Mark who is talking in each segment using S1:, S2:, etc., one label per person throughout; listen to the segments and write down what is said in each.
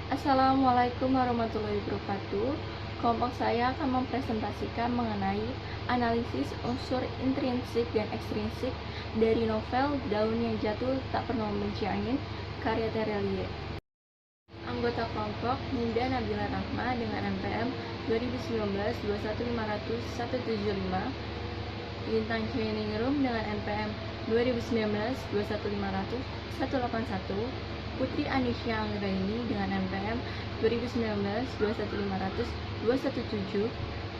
S1: Assalamualaikum warahmatullahi wabarakatuh. Kelompok saya akan mempresentasikan mengenai analisis unsur intrinsik dan ekstrinsik dari novel Daun yang Jatuh Tak Pernah Membenci Angin, karya Terelie. Anggota kelompok Ninda Nabila Rahma dengan NPM 2019-21500-175, Lintang Chaining dengan NPM 2019-21500-181, Putri Anisya Anggraini dengan NPM 2019-21500-217,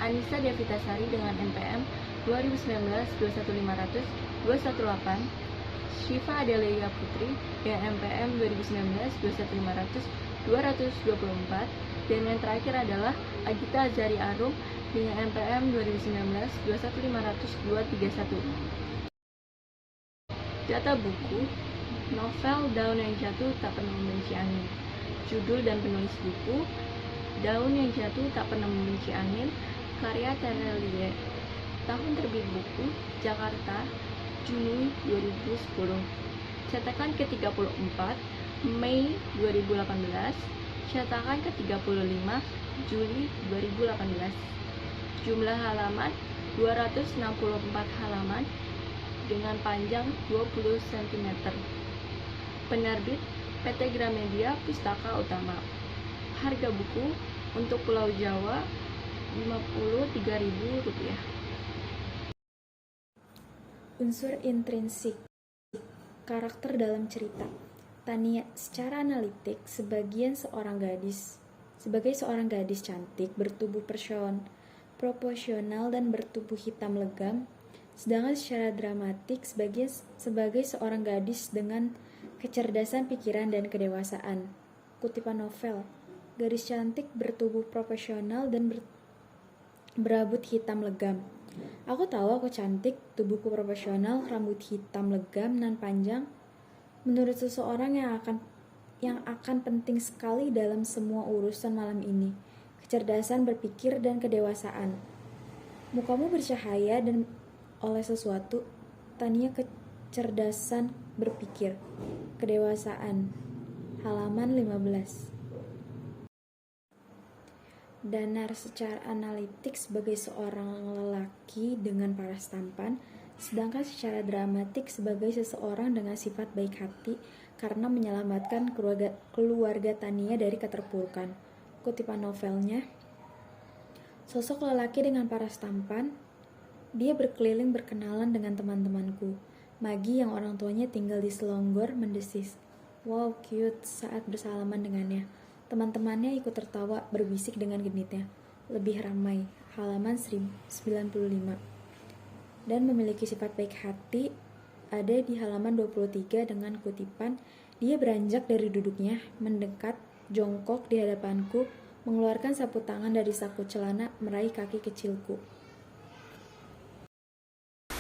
S1: Anissa Devitasari dengan NPM 2019-21500-218, Syifa Adelia Putri dengan NPM 2019-21500-224, dan yang terakhir adalah Agita Azari Arum dengan NPM 2019-21500-231. Data buku: novel Daun yang Jatuh Tak Pernah Membenci Angin. Judul dan penulis buku: Daun yang Jatuh Tak Pernah Membenci Angin, karya Terelie. Tahun terbit buku: Jakarta, Juni 2010. Cetakan ke-34, Mei 2018. Cetakan ke-35, Juli 2018. Jumlah halaman 264 halaman dengan panjang 20 cm. Penerbit PT Gramedia Pustaka Utama. Harga buku untuk Pulau Jawa Rp53.000.
S2: Unsur intrinsik. Karakter dalam cerita. Tania secara analitik sebagai seorang gadis cantik bertubuh proporsional dan bertubuh hitam legam, sedangkan secara dramatik sebagai seorang gadis dengan kecerdasan pikiran dan kedewasaan. Kutipan novel. Gadis cantik bertubuh proporsional dan berambut hitam legam. Aku tahu aku cantik, tubuhku proporsional, rambut hitam legam nan panjang. Menurut seseorang yang akan penting sekali dalam semua urusan malam ini, kecerdasan berpikir dan kedewasaan. Mukamu bercahaya dan oleh sesuatu. Tania kecerdasan berpikir, kedewasaan. Halaman 15. Danar secara analitik sebagai seorang lelaki dengan paras tampan, sedangkan secara dramatik sebagai seseorang dengan sifat baik hati karena menyelamatkan keluarga Tania dari keterpurukan. Kutipan novelnya. Sosok lelaki dengan paras tampan. Dia berkeliling berkenalan dengan teman-temanku. Maggie yang orang tuanya tinggal di Selonggor mendesis, "Wow, cute," saat bersalaman dengannya. Teman-temannya ikut tertawa berbisik dengan genitnya. Lebih ramai. Halaman 95. Dan memiliki sifat baik hati ada di halaman 23 dengan kutipan, "Dia beranjak dari duduknya, mendekat, jongkok di hadapanku, mengeluarkan sapu tangan dari saku celana, meraih kaki kecilku."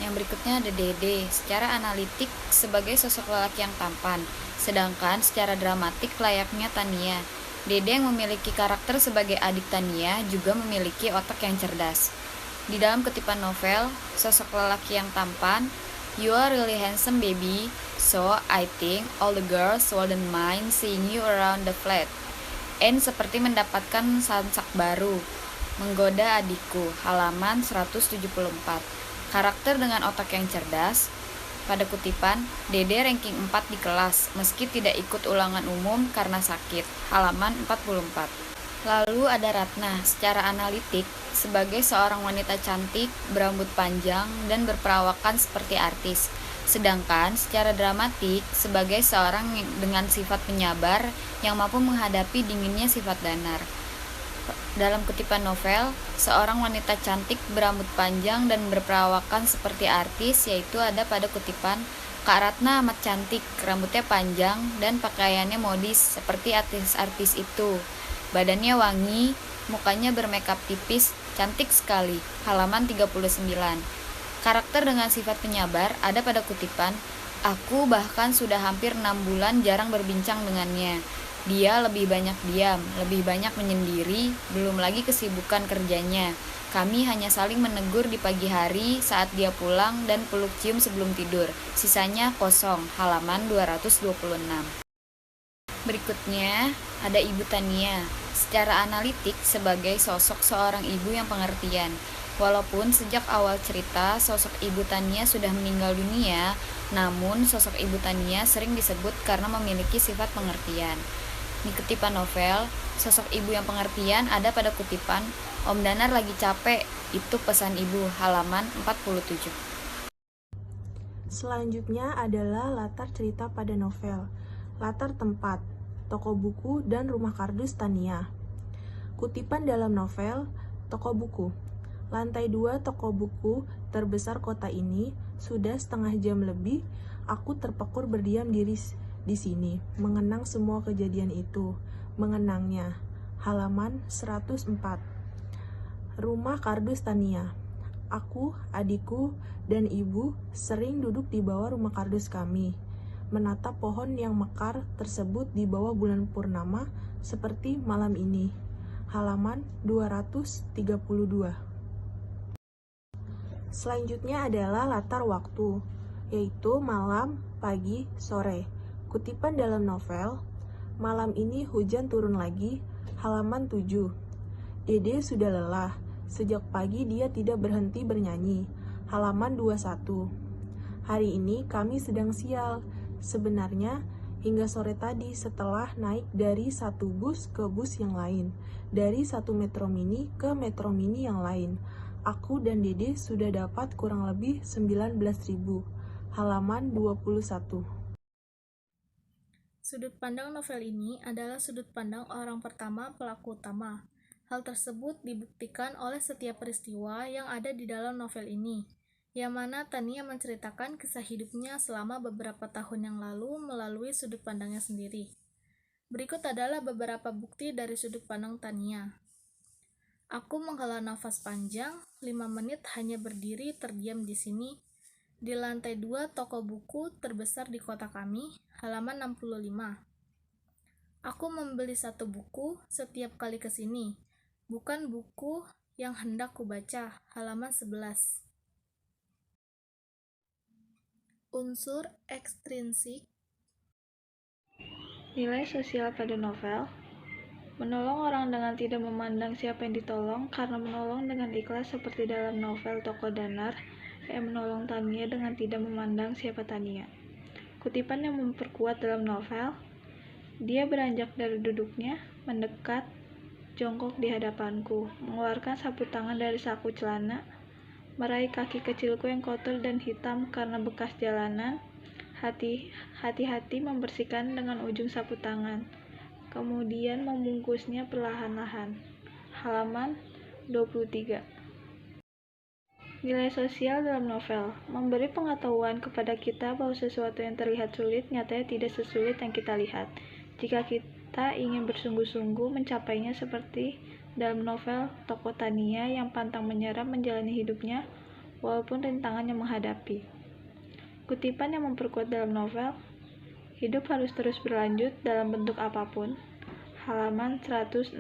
S3: Yang berikutnya ada Dede, secara analitik sebagai sosok lelaki yang tampan, sedangkan secara dramatik layaknya Tania. Dede yang memiliki karakter sebagai adik Tania juga memiliki otak yang cerdas. Di dalam kutipan novel, sosok lelaki yang tampan, "You are really handsome baby, so I think all the girls wouldn't mind seeing you around the flat." And seperti mendapatkan samsak baru, menggoda adikku. Halaman 174. Karakter dengan otak yang cerdas. Pada kutipan, Dede ranking 4 di kelas, meski tidak ikut ulangan umum karena sakit. Halaman 44. Lalu ada Ratna, secara analitik, sebagai seorang wanita cantik, berambut panjang, dan berperawakan seperti artis. Sedangkan secara dramatik, sebagai seorang dengan sifat penyabar yang mampu menghadapi dinginnya sifat danar. Dalam kutipan novel, seorang wanita cantik berambut panjang dan berperawakan seperti artis, yaitu ada pada kutipan, "Kak Ratna amat cantik, rambutnya panjang dan pakaiannya modis seperti artis-artis itu. Badannya wangi, mukanya bermakeup tipis, cantik sekali." Halaman 39. Karakter dengan sifat penyabar ada pada kutipan, "Aku bahkan sudah hampir 6 bulan jarang berbincang dengannya. Dia lebih banyak diam, lebih banyak menyendiri, belum lagi kesibukan kerjanya. Kami hanya saling menegur di pagi hari saat dia pulang dan peluk cium sebelum tidur. Sisanya kosong." Halaman 226. Berikutnya, ada Ibu Tania. Secara analitik sebagai sosok seorang ibu yang pengertian. Walaupun sejak awal cerita sosok Ibu Tania sudah meninggal dunia, namun sosok Ibu Tania sering disebut karena memiliki sifat pengertian. Di kutipan novel, sosok ibu yang pengertian ada pada kutipan Om Danar lagi capek, itu pesan ibu, halaman 47.
S4: Selanjutnya adalah latar cerita pada novel. Latar tempat, toko buku dan rumah kardus Tania. Kutipan dalam novel, toko buku. Lantai 2 toko buku terbesar kota ini, sudah setengah jam lebih, aku terpekur berdiam diri di sini, mengenang semua kejadian itu, mengenangnya. Halaman 104. Rumah kardus Tania. Aku, adikku, dan ibu sering duduk di bawah rumah kardus kami, menatap pohon yang mekar tersebut di bawah bulan purnama seperti malam ini. Halaman 232. Selanjutnya adalah latar waktu, yaitu malam, pagi, sore. Kutipan dalam novel, malam ini hujan turun lagi, halaman 7. Dede sudah lelah, sejak pagi dia tidak berhenti bernyanyi, halaman 21. Hari ini kami sedang sial, sebenarnya hingga sore tadi setelah naik dari satu bus ke bus yang lain, dari satu metro mini ke metro mini yang lain. Aku dan Dede sudah dapat kurang lebih 19.000, halaman 21.
S5: Sudut pandang novel ini adalah sudut pandang orang pertama pelaku utama. Hal tersebut dibuktikan oleh setiap peristiwa yang ada di dalam novel ini, yang mana Tania menceritakan kisah hidupnya selama beberapa tahun yang lalu melalui sudut pandangnya sendiri. Berikut adalah beberapa bukti dari sudut pandang Tania. Aku menghela nafas panjang, 5 menit hanya berdiri terdiam di sini, di lantai 2 toko buku terbesar di kota kami, halaman 65. Aku membeli satu buku setiap kali ke sini, bukan buku yang hendak kubaca, halaman 11. Unsur ekstrinsik.
S1: Nilai sosial pada novel: menolong orang dengan tidak memandang siapa yang ditolong, karena menolong dengan ikhlas seperti dalam novel Toko Danar yang menolong Tania dengan tidak memandang siapa Tania. Kutipan yang memperkuat dalam novel: dia beranjak dari duduknya, mendekat, jongkok di hadapanku, mengeluarkan sapu tangan dari saku celana, meraih kaki kecilku yang kotor dan hitam karena bekas jalanan, hati-hati membersihkan dengan ujung sapu tangan, kemudian membungkusnya perlahan-lahan. Halaman 23. Nilai sosial dalam novel: memberi pengetahuan kepada kita bahwa sesuatu yang terlihat sulit nyatanya tidak sesulit yang kita lihat, jika kita ingin bersungguh-sungguh mencapainya, seperti dalam novel Toko Tania yang pantang menyerah menjalani hidupnya walaupun rintangan yang menghadapi. Kutipan yang memperkuat dalam novel: hidup harus terus berlanjut dalam bentuk apapun, halaman 160.